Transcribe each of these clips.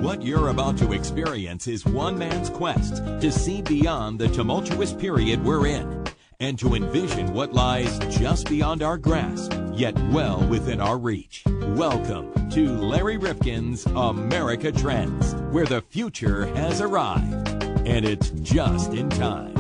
What you're about to experience is one man's quest to see beyond the tumultuous period we're in and to envision what lies just beyond our grasp, yet well within our reach. Welcome to Larry Rifkin's America Trends, where the future has arrived, and it's just in time.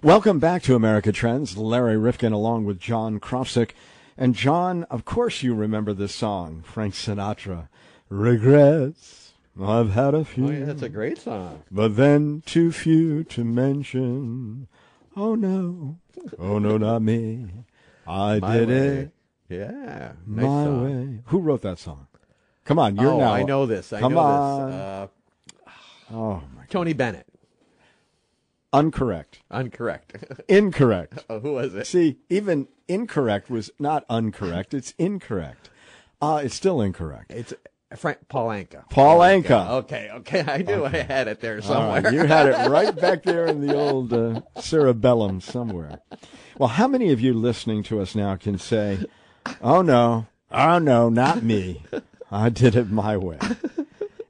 Welcome back to America Trends. Larry Rifkin along with John Krofsick. And John, of course you remember this song, Frank Sinatra. Regrets, I've had a few. Oh, yeah, that's a great song. But then too few to mention. Oh, no, not me. I did it. Yeah, my nice song. way. Who wrote that song? Come on, you're now. I know this. Come on. This. Oh, my God. Tony Bennett. Incorrect. Incorrect. Oh, who was it? See, even incorrect was not uncorrect. It's incorrect. It's still incorrect. It's Paul Anka. Paul Anka. Okay. I knew I had it there somewhere. Right. You had it right back there in the old cerebellum somewhere. Well, how many of you listening to us now can say, oh, no, not me. I did it my way.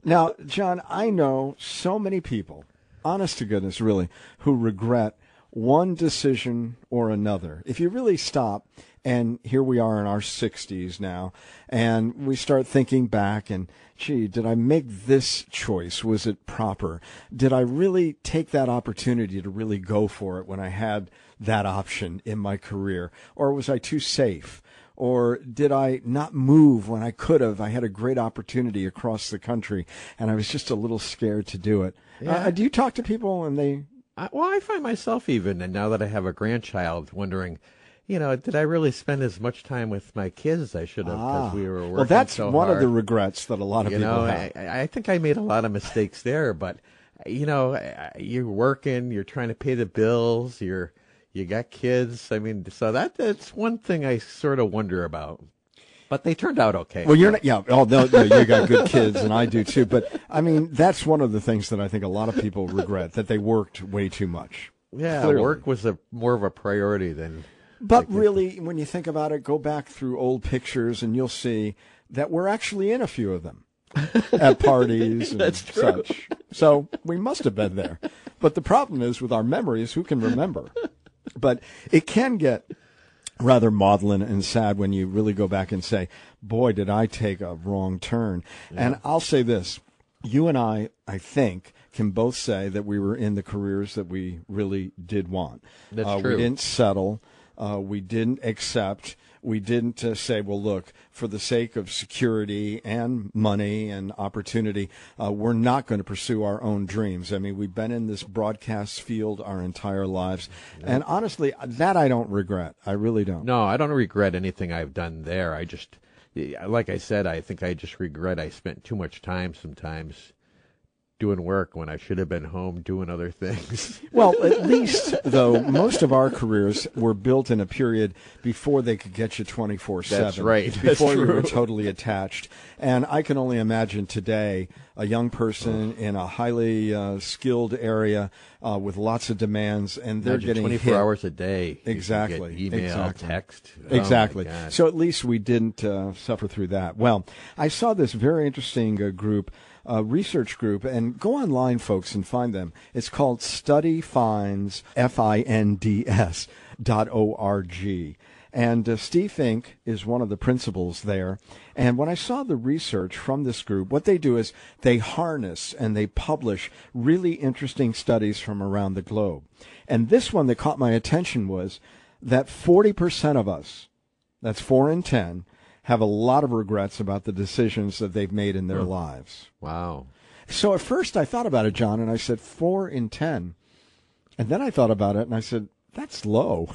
Now, John, I know so many people, honest to goodness, really, who regret one decision or another. If you really stop, and here we are in our 60s now, and we start thinking back and, gee, did I make this choice? Was it proper? Did I really take that opportunity to really go for it when I had that option in my career? Or was I too safe? Or did I not move when I could have? I had a great opportunity across the country, and I was just a little scared to do it. Yeah. Do you talk to people and they... I find myself even, and now that I have a grandchild, wondering, did I really spend as much time with my kids as I should have because we were working so hard? Well, that's one of the regrets that a lot of people have. I think I made a lot of mistakes there, but, you're working, you're trying to pay the bills, you got kids. I mean, so that's one thing I sort of wonder about. But they turned out okay. Well, you're not, yeah. Oh, no, you got good kids, and I do too. But I mean, that's one of the things that I think a lot of people regret, that they worked way too much. Yeah, Clearly. work was more of a priority than. But really, when you think about it, go back through old pictures, and you'll see that we're actually in a few of them at parties and That's true. such. So we must have been there. But the problem is with our memories, who can remember? But it can get rather maudlin and sad when you really go back and say, boy, did I take a wrong turn. Yeah. And I'll say this. You and I think, can both say that we were in the careers that we really did want. That's true. We didn't settle. We didn't accept. We didn't say, well, look, for the sake of security and money and opportunity, we're not going to pursue our own dreams. I mean, we've been in this broadcast field our entire lives. Yeah. And honestly, that I don't regret. I really don't. No, I don't regret anything I've done there. I just, like I said, I think I just regret I spent too much time sometimes doing work when I should have been home doing other things. Well, at least, though, most of our careers were built in a period before they could get you 24/7. That's right. Before you were totally attached. And I can only imagine today a young person in a highly skilled area with lots of demands, and they're getting 24 hit. hours a day. Exactly. You can get email, exactly. text. Exactly. Oh, so at least we didn't suffer through that. Well, I saw this very interesting group, research group, and go online, folks, and find them. It's called StudyFinds, FINDS.org. And Steve Fink is one of the principals there. And when I saw the research from this group, what they do is they harness and they publish really interesting studies from around the globe. And this one that caught my attention was that 40% of us, that's 4 in 10, have a lot of regrets about the decisions that they've made in their lives. Wow. So at first I thought about it, John, and I said 4 in 10. And then I thought about it, and I said, that's low.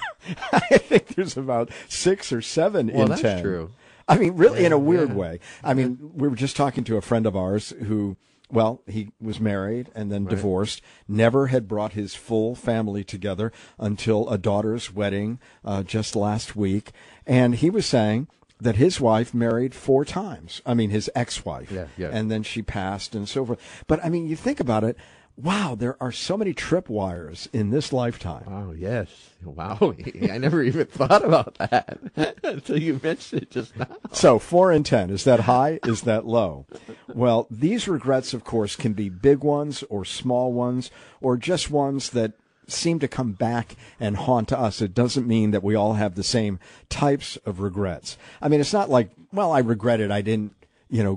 I think there's about 6 or 7 in 10. Well, that's true. I mean, really, in a weird way. I mean, we were just talking to a friend of ours who, well, he was married and then divorced, never had brought his full family together until a daughter's wedding just last week. And he was saying that his wife married 4 times. I mean, his ex-wife. Yeah. And then she passed and so forth. But, I mean, you think about it. Wow, there are so many tripwires in this lifetime. Oh, yes. Wow. I never even thought about that until you mentioned it just now. So 4 in 10, is that high? Is that low? Well, these regrets, of course, can be big ones or small ones or just ones that seem to come back and haunt us. It doesn't mean that we all have the same types of regrets. I mean, it's not like, well, I regretted I didn't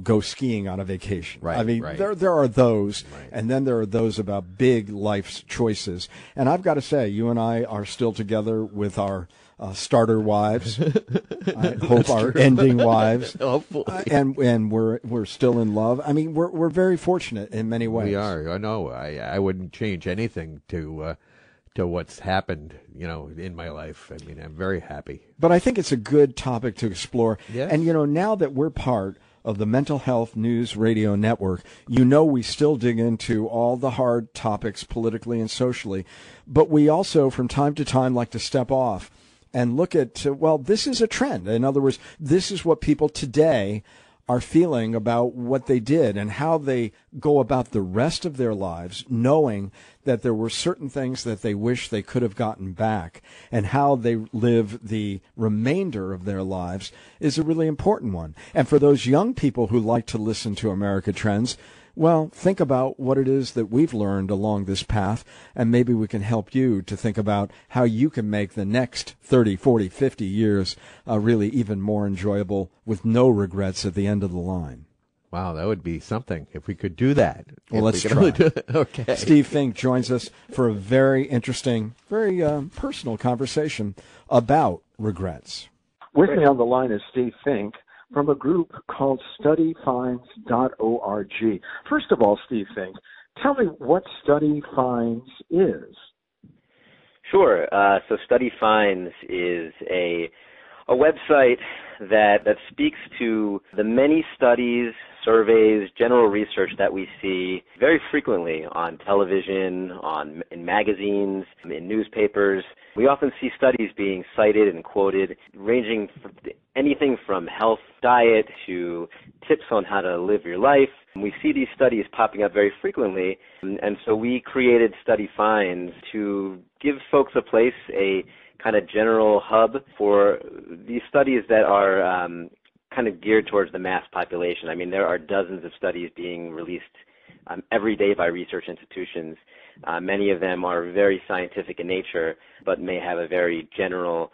go skiing on a vacation. Right, I mean, right. there are those, Right. and then there are those about big life's choices. And I've got to say, you and I are still together with our starter wives. I hope our ending wives. Hopefully. And we're still in love. I mean, we're very fortunate in many ways. We are. I know. I wouldn't change anything to what's happened, in my life. I mean, I'm very happy. But I think it's a good topic to explore. Yes. And, now that we're part of the Mental Health News Radio Network, we still dig into all the hard topics politically and socially. But we also, from time to time, like to step off and look at, this is a trend. In other words, this is what people today are feeling about what they did and how they go about the rest of their lives, knowing that there were certain things that they wish they could have gotten back, and how they live the remainder of their lives is a really important one. And for those young people who like to listen to America Trends, well, think about what it is that we've learned along this path, and maybe we can help you to think about how you can make the next 30, 40, 50 years really even more enjoyable with no regrets at the end of the line. Wow, that would be something if we could do that. Well, let's try. Really do it. Okay. Steve Fink joins us for a very interesting, very personal conversation about regrets. With me on the line is Steve Fink from a group called StudyFinds.org. First of all, Steve Fink, tell me what Study Finds is. Sure. So Study Finds is a website that speaks to the many studies, surveys, general research that we see very frequently on television, in magazines, in newspapers. We often see studies being cited and quoted, ranging from anything from health, diet, to tips on how to live your life. We see these studies popping up very frequently, and so we created Study Finds to give folks a place, a kind of general hub for these studies that are kind of geared towards the mass population. I mean, there are dozens of studies being released every day by research institutions. Many of them are very scientific in nature, but may have a very general,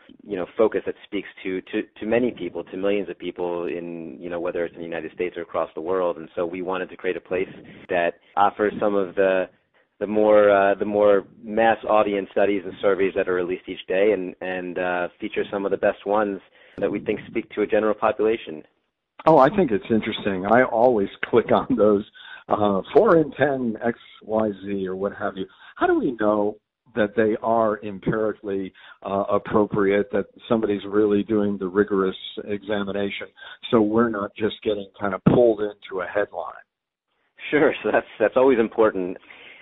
focus that speaks to many people, to millions of people in, whether it's in the United States or across the world. And so we wanted to create a place that offers some of the more mass audience studies and surveys that are released each day, and feature some of the best ones that we think speak to a general population. Oh, I think it's interesting. I always click on those 4 in 10 X, Y, Z or what have you. How do we know that they are empirically appropriate, that somebody's really doing the rigorous examination, so we're not just getting kind of pulled into a headline? Sure. So that's always important.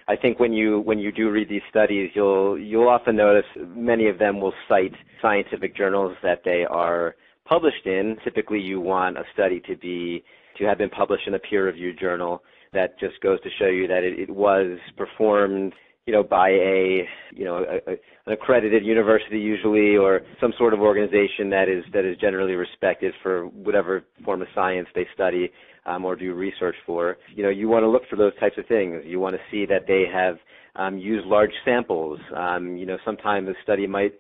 I think when you do read these studies, you'll often notice many of them will cite scientific journals that they are published in. Typically, you want a study to have been published in a peer-reviewed journal. That just goes to show you that it was performed, by an accredited university usually, or some sort of organization that is generally respected for whatever form of science they study or do research for. You want to look for those types of things. You want to see that they have used large samples. Sometimes a study might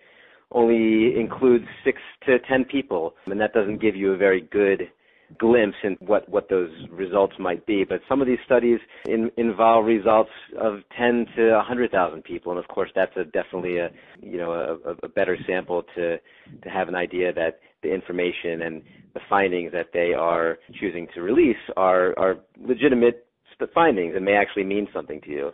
only include 6 to 10 people, and that doesn't give you a very good glimpse in what those results might be. But some of these studies involve results of 10 to 100,000 people, and of course that's definitely a better sample to have an idea that the information and the findings that they are choosing to release are legitimate findings and may actually mean something to you.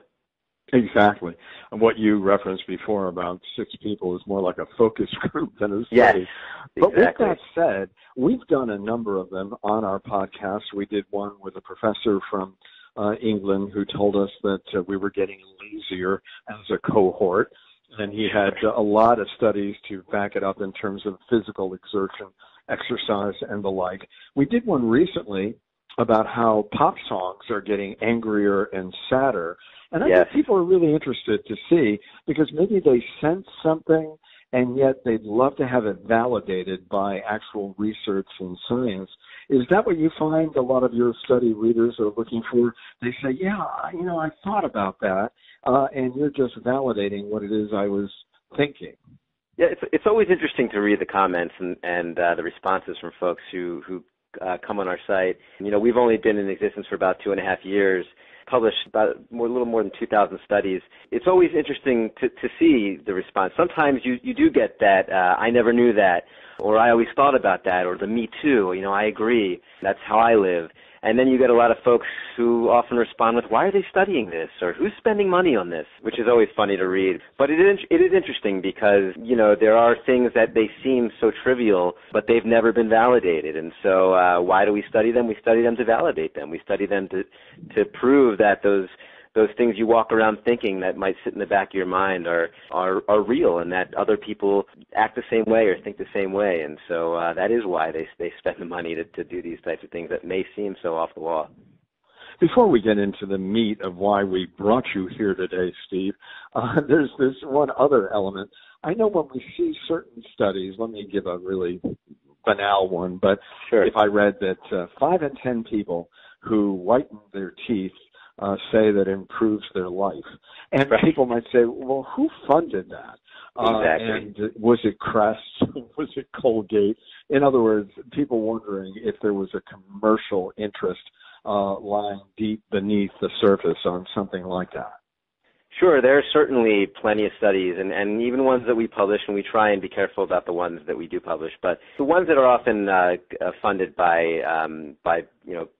Exactly. And what you referenced before about 6 people is more like a focus group than a study. Yes, but exactly. With that said, we've done a number of them on our podcast. We did one with a professor from England who told us that we were getting lazier as a cohort, and he had a lot of studies to back it up in terms of physical exertion exercise and the like. We did one recently about how pop songs are getting angrier and sadder. And I think people are really interested to see, because maybe they sense something and yet they'd love to have it validated by actual research and science. Is that what you find a lot of your study readers are looking for? They say, yeah, I thought about that, and you're just validating what it is I was thinking. Yeah, it's always interesting to read the comments and the responses from folks who come on our site. We've only been in existence for about 2.5 years, published about a little more than 2,000 studies. It's always interesting to see the response. Sometimes you do get that, I never knew that, or I always thought about that, or the me too, I agree, that's how I live. And then you get a lot of folks who often respond with, why are they studying this? Or who's spending money on this? Which is always funny to read. But it is interesting because, there are things that they seem so trivial, but they've never been validated. And so why do we study them? We study them to validate them. We study them to prove that those things you walk around thinking that might sit in the back of your mind are real, and that other people act the same way or think the same way. And so that is why they spend the money to do these types of things that may seem so off the wall. Before we get into the meat of why we brought you here today, Steve, there's one other element. I know when we see certain studies, let me give a really banal one, but sure. If I read that 5 in 10 people who whiten their teeth say that improves their life. And right. People might say, well, who funded that? Exactly. And was it Crest? Was it Colgate? In other words, people wondering if there was a commercial interest lying deep beneath the surface on something like that. Sure, there are certainly plenty of studies, and even ones that we publish, and we try and be careful about the ones that we do publish. But the ones that are often funded by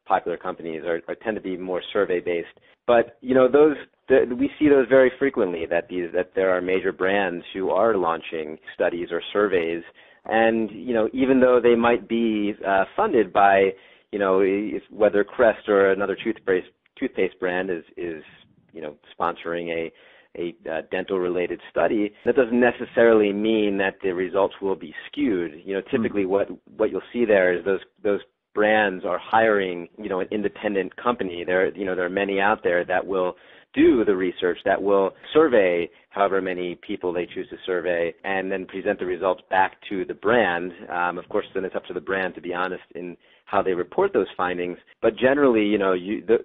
popular companies tend to be more survey-based. But we see those very frequently, that there are major brands who are launching studies or surveys, and even though they might be funded by whether Crest or another toothpaste brand is sponsoring a dental-related study, that doesn't necessarily mean that the results will be skewed. Typically what you'll see there is those brands are hiring, an independent company. There are many out there that will do the research, that will survey however many people they choose to survey, and then present the results back to the brand. Of course, then it's up to the brand to be honest in how they report those findings. But generally,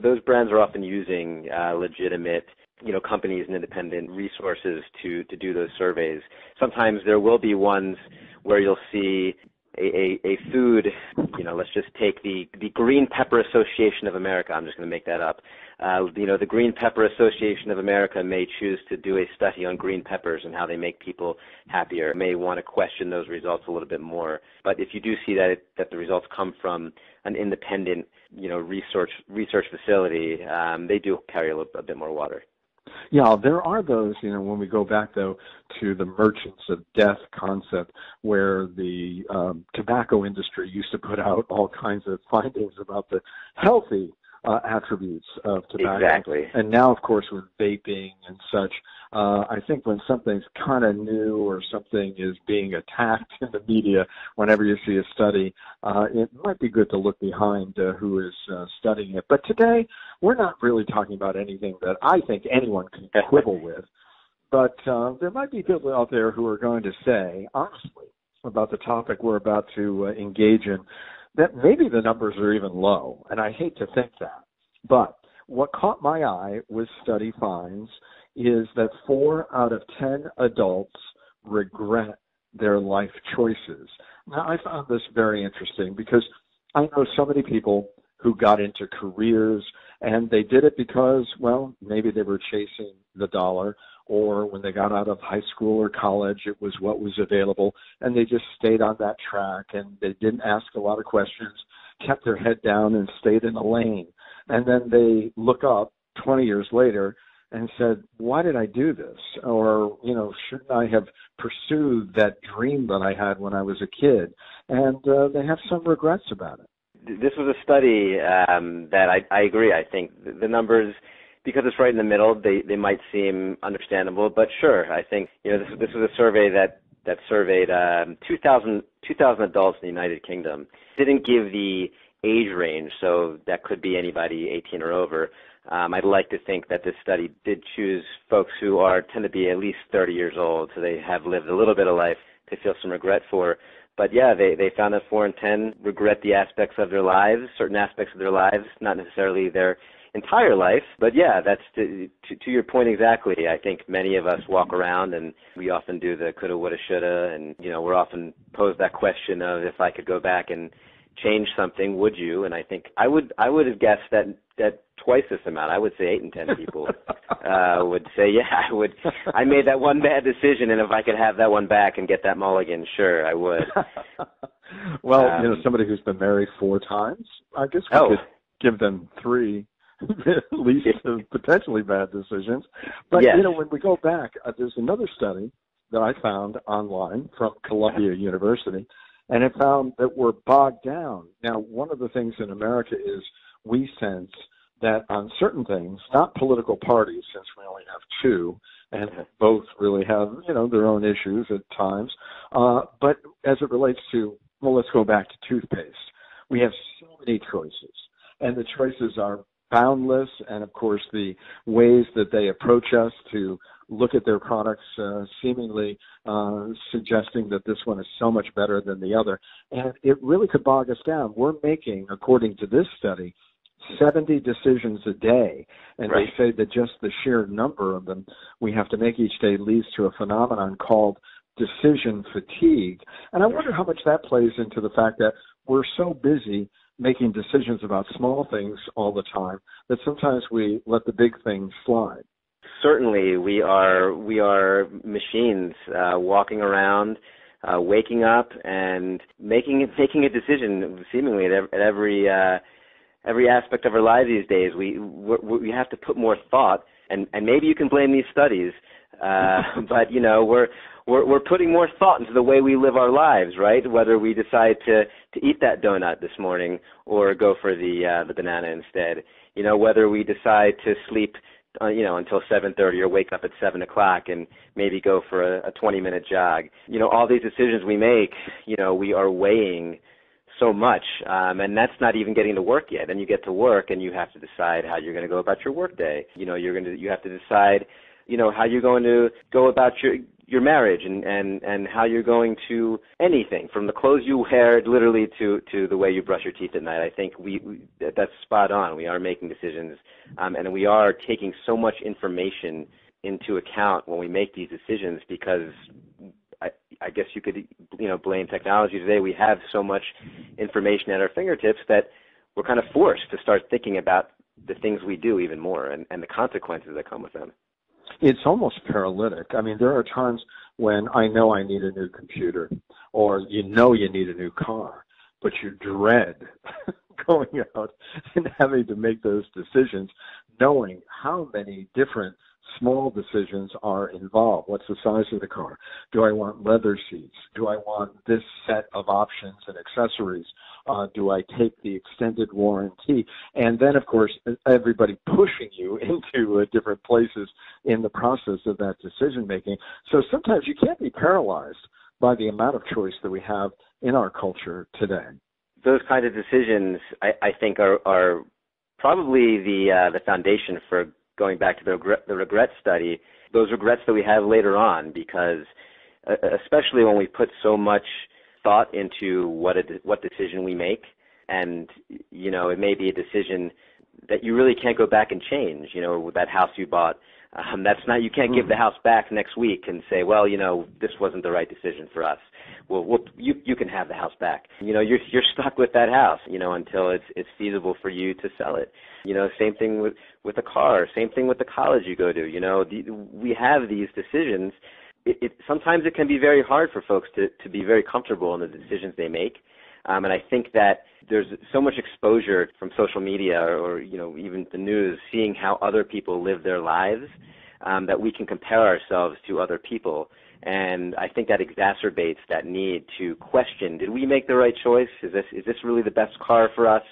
those brands are often using legitimate, companies and independent resources to do those surveys. Sometimes there will be ones where you'll see a food, let's just take the Green Pepper Association of America. I'm just going to make that up. The Green Pepper Association of America may choose to do a study on green peppers and how they make people happier. May want to question those results a little bit more. But if you do see that the results come from an independent, research facility, they do carry a bit more water. Yeah, there are those, when we go back, though, to the merchants of death concept, where the tobacco industry used to put out all kinds of findings about the healthy attributes of tobacco. Exactly. And now, of course, with vaping and such, I think when something's kind of new or something is being attacked in the media, whenever you see a study, it might be good to look behind who is studying it. But today, we're not really talking about anything that I think anyone can quibble with. But there might be people out there who are going to say, honestly, about the topic we're about to engage in, that maybe the numbers are even low, and I hate to think that. But what caught my eye with study finds is that 4 out of 10 adults regret their life choices. Now, I found this very interesting because I know so many people who got into careers, and they did it because, well, maybe they were chasing the dollar, or when they got out of high school or college, it was what was available, and they just stayed on that track, and they didn't ask a lot of questions, kept their head down, and stayed in the lane. And then they look up 20 years later and said, why did I do this? Or, shouldn't I have pursued that dream that I had when I was a kid? And they have some regrets about it. This was a study that I agree. I think the numbers, because it's right in the middle, they might seem understandable. But sure, I think this was a survey that that surveyed 2,000 adults in the United Kingdom. Didn't give the age range, so that could be anybody 18 or over. I'd like to think that this study did choose folks who tend to be at least 30 years old, so they have lived a little bit of life to feel some regret for. But yeah, they found that 4 in 10 regret the aspects of their lives, certain aspects of their lives, not necessarily their entire life. But yeah, that's to your point exactly. I think many of us walk around and we often do the coulda, woulda, shoulda, and we're often posed that question of, if I could go back and change something, would you? And I think I would have guessed that twice this amount. I would say 8 in 10 people would say, yeah, I would. I made that one bad decision, and if I could have that one back and get that mulligan, sure, I would. Well, somebody who's been married 4 times, I guess we could give them 3 at least potentially bad decisions. But, yes. When we go back, there's another study that I found online from Columbia University, and it found that we're bogged down. Now, one of the things in America is we sense that on certain things, not political parties, since we only have 2, and both really have, their own issues at times, but as it relates to, let's go back to toothpaste. We have so many choices, and the choices are boundless, and of course the ways that they approach us to look at their products seemingly suggesting that this one is so much better than the other. And it really could bog us down. We're making, according to this study, 70 decisions a day. And right. They say that just the sheer number of them we have to make each day leads to a phenomenon called decision fatigue. And I wonder how much that plays into the fact that we're so busy making decisions about small things all the time that sometimes we let the big things slide. Certainly, we are machines walking around, waking up, and making a decision seemingly at every aspect of our lives these days. We have to put more thought, and maybe you can blame these studies, but we're putting more thought into the way we live our lives, right? Whether we decide to eat that donut this morning or go for the banana instead, whether we decide to sleep until 7:30 or wake up at 7 o'clock and maybe go for a 20-minute jog. All these decisions we make, we are weighing so much, and that's not even getting to work yet. And you get to work and you have to decide how you're going to go about your work day. You have to decide, how you're going to go about your marriage and how you're going to anything from the clothes you wear literally to the way you brush your teeth at night. I think that's spot on. We are making decisions, and we are taking so much information into account when we make these decisions because I guess you could blame technology today. We have so much information at our fingertips that we're kind of forced to start thinking about the things we do even more and the consequences that come with them. It's almost paralytic. I mean, there are times when I know I need a new computer or you need a new car, but you dread going out and having to make those decisions, knowing how many different small decisions are involved. What's the size of the car? Do I want leather seats? Do I want this set of options and accessories? Do I take the extended warranty? And then, of course, everybody pushing you into different places in the process of that decision-making. So sometimes you can't be paralyzed by the amount of choice that we have in our culture today. Those kind of decisions, I think, are probably the foundation for going back to the regret study, those regrets that we have later on, because especially when we put so much thought into what decision we make, and it may be a decision that you really can't go back and change. That house you bought, you can't give the house back next week and say, well, this wasn't the right decision for us. Well, you can have the house back. You're stuck with that house, until it's feasible for you to sell it. Same thing with a car. Same thing with the college you go to. We have these decisions. Sometimes it can be very hard for folks to be very comfortable in the decisions they make. And I think that there's so much exposure from social media or even the news, seeing how other people live their lives, that we can compare ourselves to other people. And I think that exacerbates that need to question, did we make the right choice? Is this really the best car for us?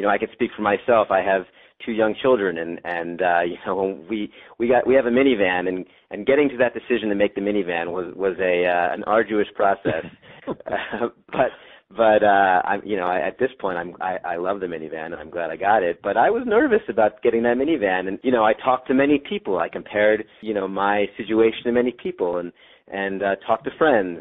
I can speak for myself. I have two young children, and we have a minivan, and getting to that decision to make the minivan was an arduous process. But at this point, I love the minivan, and I'm glad I got it. But I was nervous about getting that minivan, and I talked to many people. I compared my situation to many people, and talked to friends,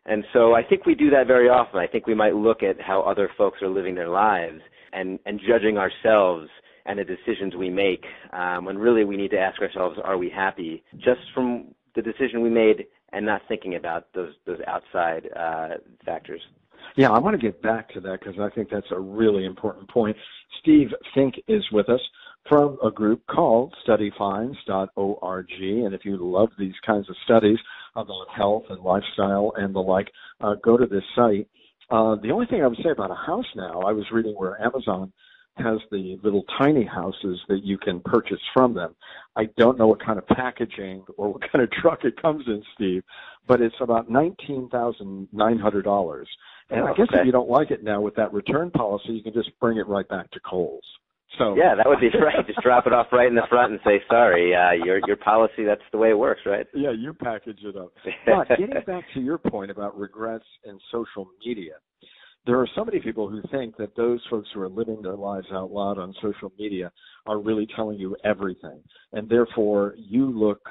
and so I think we do that very often. I think we might look at how other folks are living their lives and judging ourselves and the decisions we make, when really we need to ask ourselves, are we happy just from the decision we made and not thinking about those outside factors? Yeah, I want to get back to that because I think that's a really important point. Steve Fink is with us from a group called studyfinds.org, and if you love these kinds of studies about health and lifestyle and the like, go to this site. The only thing I would say about a house now, I was reading where Amazon has the little tiny houses that you can purchase from them. I don't know what kind of packaging or what kind of truck it comes in, Steve, but it's about $19,900. And I guess if you don't like it now with that return policy, you can just bring it right back to Kohl's. So yeah, that would be right. Just drop it off right in the front and say, sorry, your policy, that's the way it works, right? Yeah, you package it up. But getting back to your point about regrets and social media, there are so many people who think that those folks who are living their lives out loud on social media are really telling you everything. And therefore, you look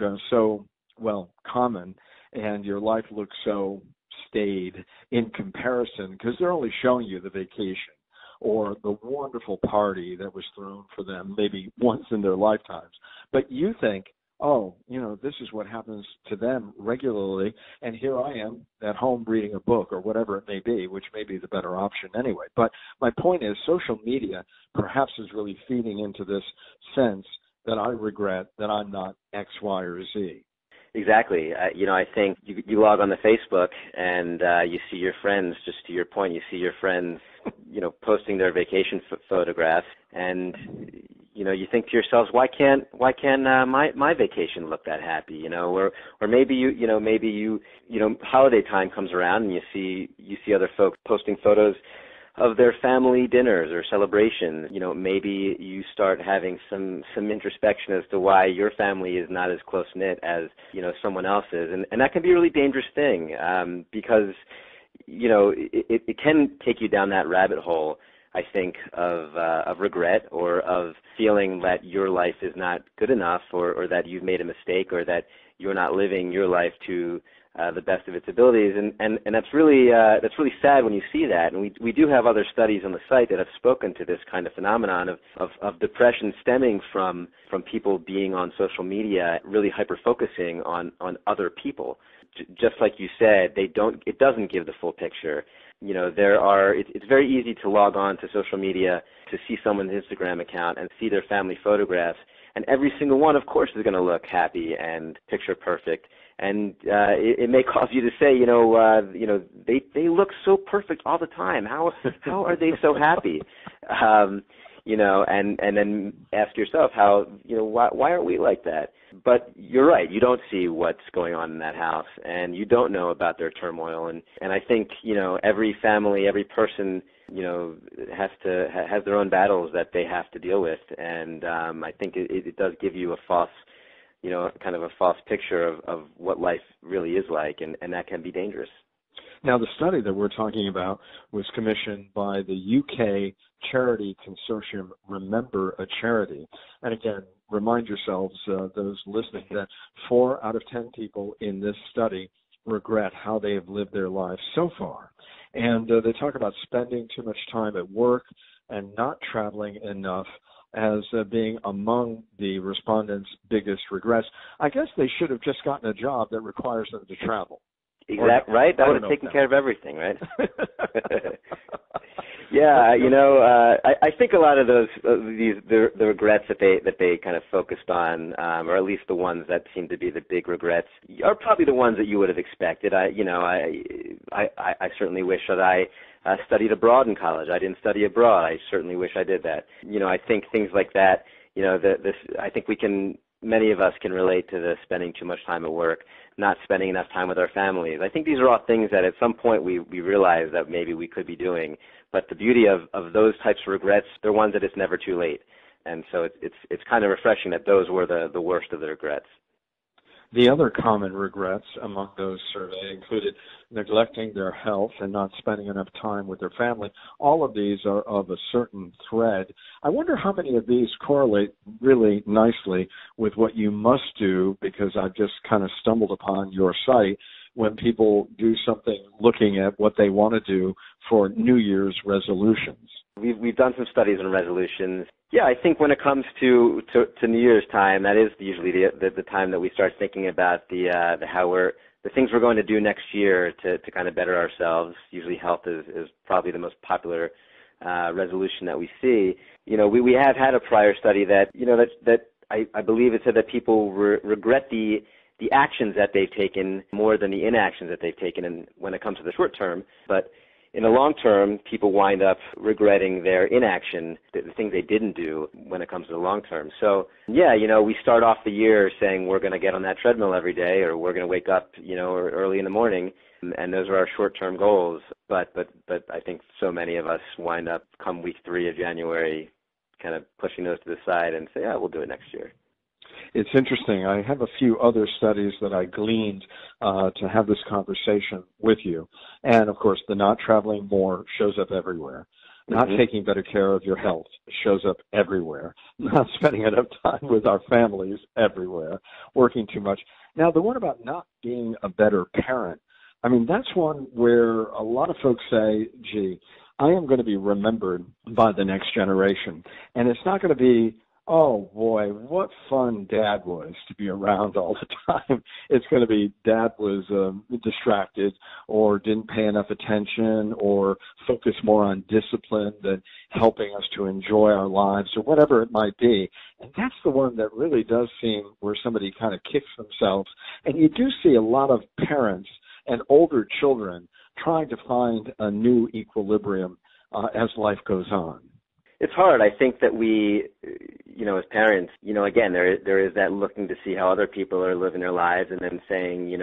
common, and your life looks so staid in comparison because they're only showing you the vacation or the wonderful party that was thrown for them maybe once in their lifetimes. But you think, this is what happens to them regularly, and here I am at home reading a book or whatever it may be, which may be the better option anyway. But my point is social media perhaps is really feeding into this sense that I regret that I'm not X, Y, or Z. Exactly. I think you log on to Facebook and you see your friends, just to your point, you see your friends, posting their vacation photographs, and you think to yourselves, why can't my vacation look that happy? Or maybe you holiday time comes around and you see other folks posting photos of their family dinners or celebrations. Maybe you start having some introspection as to why your family is not as close knit as someone else's, and that can be a really dangerous thing, because it can take you down that rabbit hole, I think, of regret or of feeling that your life is not good enough, or that you've made a mistake, or that you're not living your life to the best of its abilities, and that's really sad when you see that. And we do have other studies on the site that have spoken to this kind of phenomenon of depression stemming from people being on social media, really hyper focusing on other people. Just like you said, it doesn't give the full picture. It's very easy to log on to social media to see someone's Instagram account and see their family photographs, and every single one, of course, is going to look happy and picture perfect. And it may cause you to say, they look so perfect all the time. How are they so happy? And then ask yourself why aren't we like that? But you're right. You don't see what's going on in that house, and you don't know about their turmoil. And I think every family, every person has their own battles that they have to deal with. And I think it does give you a false picture of what life really is like, and that can be dangerous. Now, the study that we're talking about was commissioned by the UK charity consortium Remember a Charity. And again, remind yourselves, those listening, that 4 out of 10 people in this study regret how they have lived their lives so far. And they talk about spending too much time at work and not traveling enough as being among the respondents' biggest regrets. I guess they should have just gotten a job that requires them to travel. Exactly, right? That would have taken care of everything, right? Yeah, I think a lot of the regrets that they kind of focused on, or at least the ones that seem to be the big regrets, are probably the ones that you would have expected. I certainly wish that I studied abroad in college. I didn't study abroad. I certainly wish I did that. I think things like that. I think many of us can relate to the spending too much time at work, not spending enough time with our families. I think these are all things that at some point we realize that maybe we could be doing. But the beauty of those types of regrets, they're ones that it's never too late. And so it's kind of refreshing that those were the worst of the regrets. The other common regrets among those surveyed included neglecting their health and not spending enough time with their family. All of these are of a certain thread. I wonder how many of these correlate really nicely with what you must do, because I've just kind of stumbled upon your site when people do something looking at what they want to do for New Year's resolutions. We've done some studies on resolutions. Yeah, I think when it comes to New Year's time, that is usually the time that we start thinking about the things we're going to do next year to kind of better ourselves. Usually health is probably the most popular resolution that we see. We have had a prior study that I believe it said that people regret the actions that they've taken more than the inactions that they've taken when it comes to the short term. But in the long term, people wind up regretting their inaction, the things they didn't do when it comes to the long term. So, yeah, we start off the year saying we're going to get on that treadmill every day, or we're going to wake up, early in the morning, and those are our short-term goals. But I think so many of us wind up come week 3 of January kind of pushing those to the side and say, yeah, we'll do it next year. It's interesting. I have a few other studies that I gleaned to have this conversation with you. And, of course, the not traveling more shows up everywhere. Not taking better care of your health shows up everywhere. Not spending enough time with our families everywhere. Working too much. Now, the one about not being a better parent, I mean, that's one where a lot of folks say, gee, I am going to be remembered by the next generation. And it's not going to be, oh, boy, what fun Dad was to be around all the time. It's going to be Dad was distracted or didn't pay enough attention or focus more on discipline than helping us to enjoy our lives or whatever it might be. And that's the one that really does seem where somebody kind of kicks themselves. And you do see a lot of parents and older children trying to find a new equilibrium as life goes on. It's hard. I think that we, as parents, again, there is that looking to see how other people are living their lives and then saying,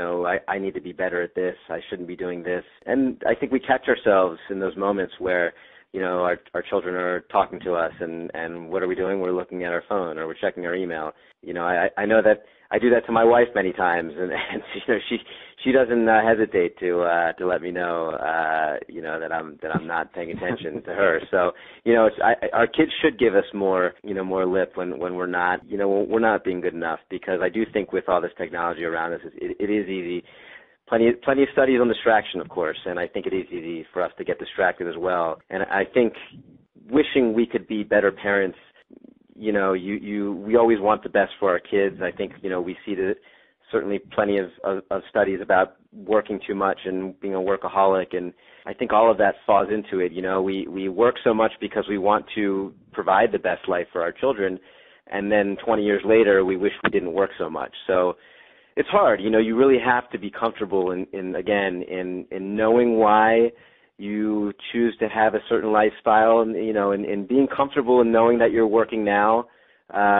I need to be better at this. I shouldn't be doing this. And I think we catch ourselves in those moments where, our children are talking to us and what are we doing? We're looking at our phone or we're checking our email. I know that I do that to my wife many times and she doesn't hesitate to let me know, that I'm not paying attention to her. So, our kids should give us more lip when we're not, we're not being good enough, because I do think with all this technology around us, it is easy. Plenty of studies on distraction, of course, and I think it is easy for us to get distracted as well. And I think wishing we could be better parents, we always want the best for our kids. I think, we see certainly plenty of studies about working too much and being a workaholic, and I think all of that falls into it. We work so much because we want to provide the best life for our children, and then 20 years later, we wish we didn't work so much. So it's hard. You really have to be comfortable in knowing why you choose to have a certain lifestyle, and being comfortable in knowing that you're working now,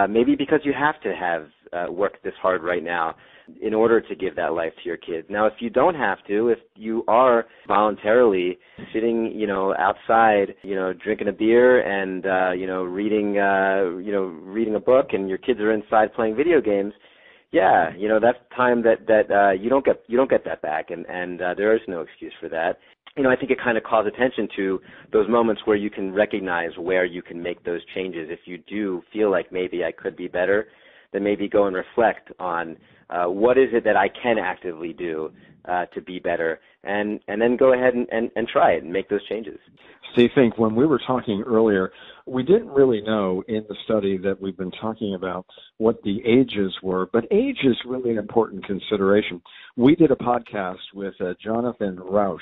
maybe because you have to have work this hard right now in order to give that life to your kids. Now, if you don't have to, if you are voluntarily sitting, outside, drinking a beer and, reading a book, and your kids are inside playing video games, yeah, that's time that you don't get that back, and there is no excuse for that. I think it kind of calls attention to those moments where you can recognize where you can make those changes. If you do feel like maybe I could be better, then maybe go and reflect on what is it that I can actively do to be better, and then go ahead and try it and make those changes. Steve Fink, when we were talking earlier, we didn't really know in the study that we've been talking about what the ages were, but age is really an important consideration. We did a podcast with Jonathan Rausch,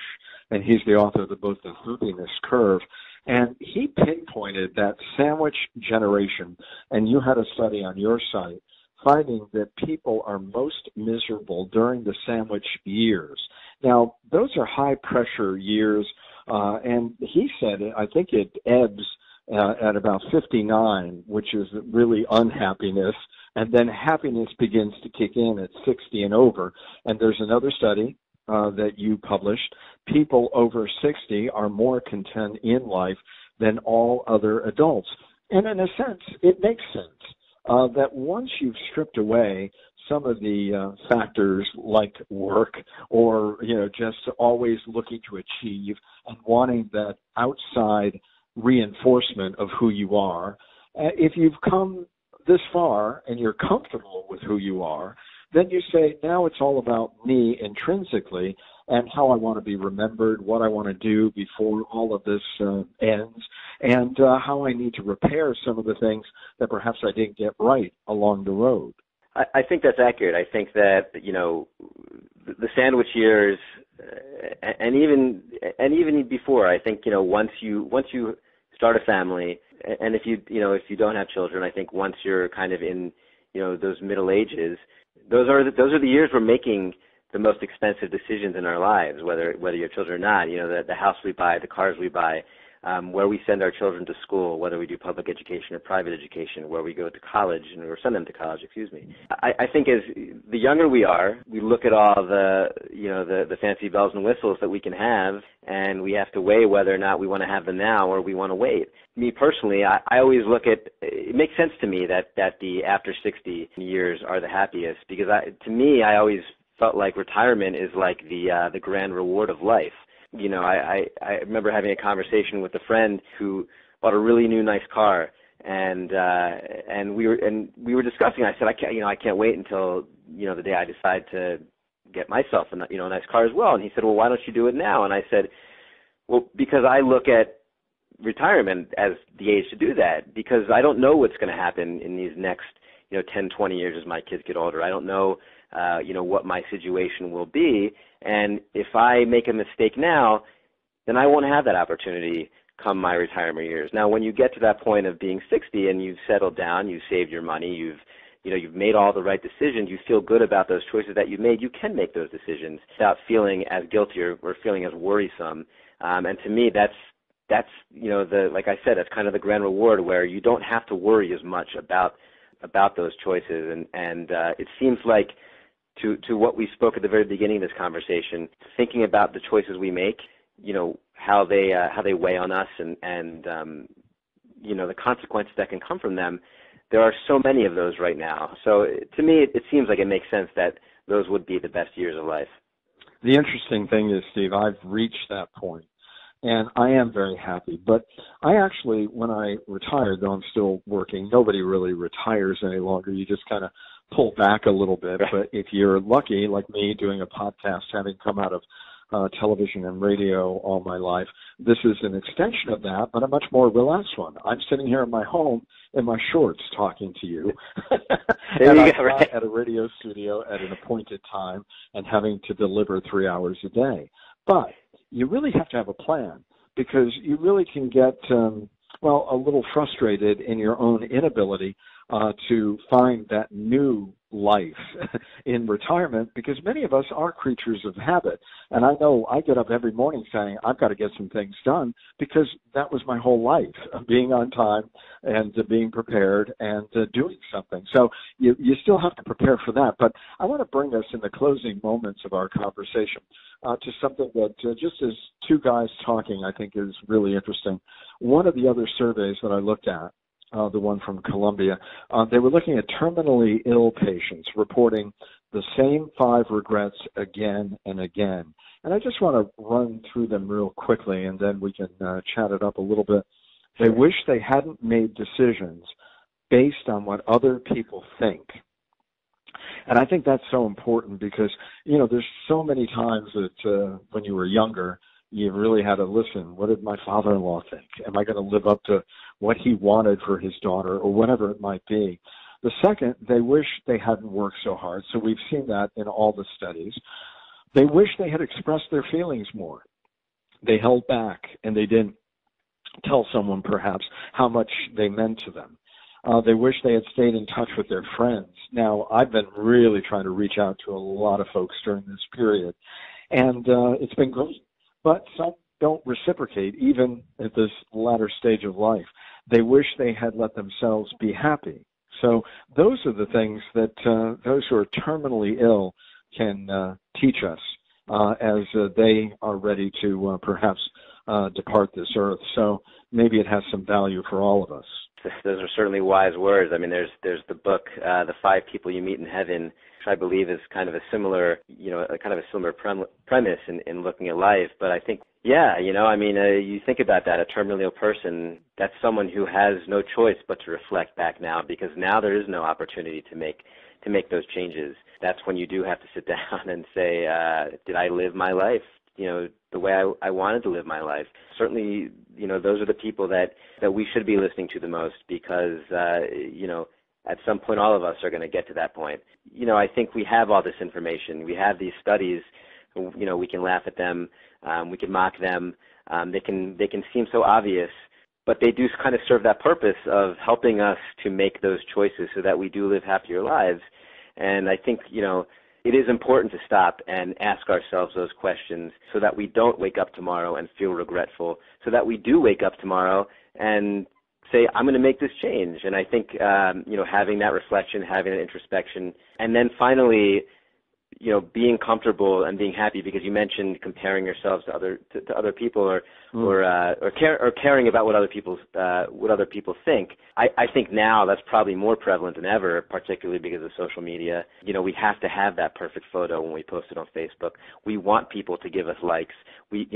and he's the author of the book, The Happiness Curve, and he pinpointed that sandwich generation, and you had a study on your site finding that people are most miserable during the sandwich years. Now, those are high-pressure years, and he said, I think it ebbs at about 59, which is really unhappiness, and then happiness begins to kick in at 60 and over. And there's another study that you published. People over 60 are more content in life than all other adults. And in a sense, it makes sense that once you've stripped away some of the factors like work or, just always looking to achieve and wanting that outside reinforcement of who you are, if you've come this far and you're comfortable with who you are, then you say, now it's all about me intrinsically and how I want to be remembered, what I want to do before all of this ends, and how I need to repair some of the things that perhaps I didn't get right along the road. I think that's accurate. I think that, the sandwich years, and even before, I think, once you start a family, and if you don't have children, I think once you're kind of in, those middle ages, those are the years we're making the most expensive decisions in our lives, whether you have children or not. The house we buy, the cars we buy, where we send our children to school, whether we do public education or private education, where we go to college or send them to college. I think as the younger we are, we look at all the fancy bells and whistles that we can have, and we have to weigh whether or not we want to have them now or we want to wait. Me personally, I always look at, it makes sense to me that the after 60 years are the happiest, because to me, I always felt like retirement is like the grand reward of life. I remember having a conversation with a friend who bought a really new nice car, and we were discussing. I said, I can't wait until the day I decide to get myself a nice car as well. And he said, well, why don't you do it now? And I said, well, because I look at retirement as the age to do that, because I don't know what's going to happen in these next 10, 20 years as my kids get older. I don't know what my situation will be. And if I make a mistake now, then I won't have that opportunity come my retirement years. Now, when you get to that point of being 60 and you've settled down, you've saved your money, you've made all the right decisions, you feel good about those choices that you made, you can make those decisions without feeling as guilty or feeling as worrisome. And to me, that's like I said, that's kind of the grand reward, where you don't have to worry as much about those choices. And it seems like, to what we spoke at the very beginning of this conversation, thinking about the choices we make, how they weigh on us, and the consequences that can come from them. There are so many of those right now. So to me, it seems like it makes sense that those would be the best years of life. The interesting thing is, Steve, I've reached that point, and I am very happy. But I actually, when I retired, though I'm still working, nobody really retires any longer. You just kind of pull back a little bit. But if you're lucky, like me, doing a podcast, having come out of television and radio all my life, this is an extension of that, but a much more relaxed one. I'm sitting here in my home in my shorts talking to you. And I'm not at a radio studio at an appointed time and having to deliver 3 hours a day. But you really have to have a plan, because you really can get, a little frustrated in your own inability to find that new life in retirement, because many of us are creatures of habit. And I know I get up every morning saying, I've got to get some things done, because that was my whole life, being on time and being prepared and doing something. So you still have to prepare for that. But I want to bring us in the closing moments of our conversation to something that just as two guys talking, I think is really interesting. One of the other surveys that I looked at, the one from Columbia, they were looking at terminally ill patients reporting the same 5 regrets again and again. And I just want to run through them real quickly, and then we can chat it up a little bit. They wish they hadn't made decisions based on what other people think. And I think that's so important, because, there's so many times that when you were younger, you really had to listen. What did my father-in-law think? Am I going to live up to what he wanted for his daughter, or whatever it might be? The second, they wish they hadn't worked so hard. So we've seen that in all the studies. They wish they had expressed their feelings more. They held back, and they didn't tell someone perhaps how much they meant to them. They wish they had stayed in touch with their friends. Now, I've been really trying to reach out to a lot of folks during this period, and it's been great. But some don't reciprocate, even at this latter stage of life. They wish they had let themselves be happy. So those are the things that those who are terminally ill can teach us as they are ready to perhaps depart this earth. So maybe it has some value for all of us. Those are certainly wise words. I mean, there's the book, The 5 People You Meet in Heaven, which I believe is kind of a similar, premise in looking at life. But I think, you think about that, a terminally ill person, that's someone who has no choice but to reflect back now, because now there is no opportunity to make those changes. That's when you do have to sit down and say, did I live my life, the way I wanted to live my life? Certainly, those are the people that we should be listening to the most, because, at some point all of us are going to get to that point. I think we have all this information. We have these studies. We can laugh at them. We can mock them. They can seem so obvious, but they do kind of serve that purpose of helping us to make those choices so that we do live happier lives. And I think, it is important to stop and ask ourselves those questions so that we don't wake up tomorrow and feel regretful, so that we do wake up tomorrow and say, I'm going to make this change. And I think, having that reflection, having that introspection, and then finally, being comfortable and being happy, because you mentioned comparing yourselves to other people or caring about what other people think. I think now that's probably more prevalent than ever, particularly because of social media. We have to have that perfect photo when we post it on Facebook. We want people to give us likes. We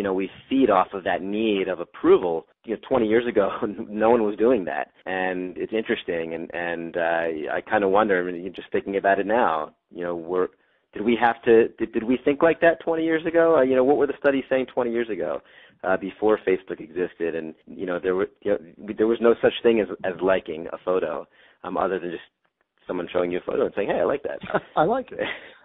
feed off of that need of approval. 20 years ago, no one was doing that, and it's interesting. And I kind of wonder, just thinking about it now, did we think like that 20 years ago? What were the studies saying 20 years ago, before Facebook existed? And there was no such thing as liking a photo, other than just someone showing you a photo and saying, "Hey, I like that." I like it.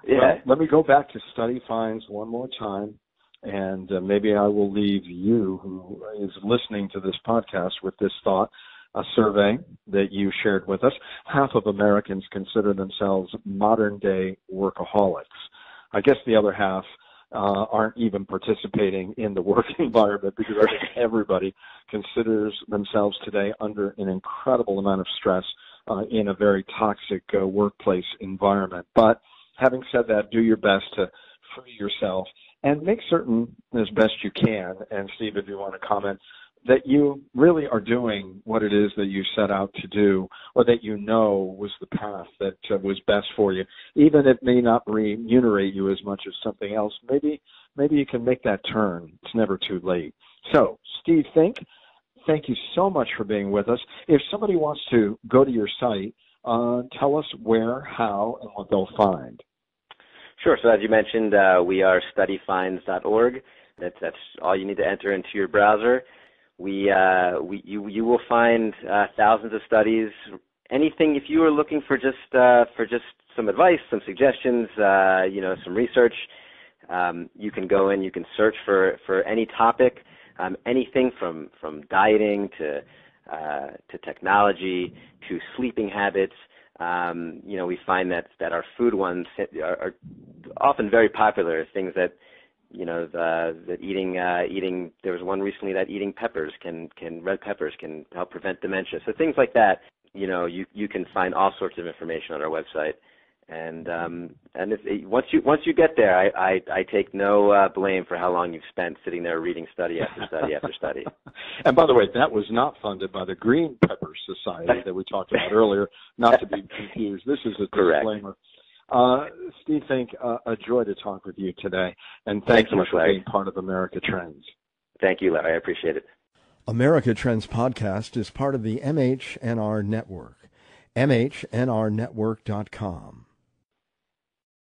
Yeah. Well, let me go back to Study Finds one more time, and maybe I will leave you, who is listening to this podcast, with this thought. A survey that you shared with us: half of Americans consider themselves modern-day workaholics. I guess the other half aren't even participating in the work environment, because I think everybody considers themselves today under an incredible amount of stress in a very toxic workplace environment. But having said that, do your best to free yourself and make certain, as best you can, and Steve, if you want to comment, that you really are doing what it is that you set out to do, or that was the path that was best for you. Even if it may not remunerate you as much as something else, maybe you can make that turn. It's never too late. So, Steve Fink, thank you so much for being with us. If somebody wants to go to your site, tell us where, how, and what they'll find. Sure. So as you mentioned, we are studyfinds.org. That's all you need to enter into your browser. You will find thousands of studies. Anything, if you are looking for just some advice, some suggestions, some research, you can go in. You can search for any topic, anything from dieting to technology to sleeping habits. We find that our food ones are often very popular. Things that that eating. There was one recently that eating red peppers can help prevent dementia. So things like that. You can find all sorts of information on our website. And once you get there, I take no blame for how long you've spent sitting there reading study after study after study. And by the way, that was not funded by the Green Pepper Society that we talked about earlier. Not to be confused. This is a disclaimer. Steve Fink, a joy to talk with you today, and thanks so much for being part of America Trends. Thank you, Larry. I appreciate it. America Trends podcast is part of the MHNR Network, mhnrnetwork.com.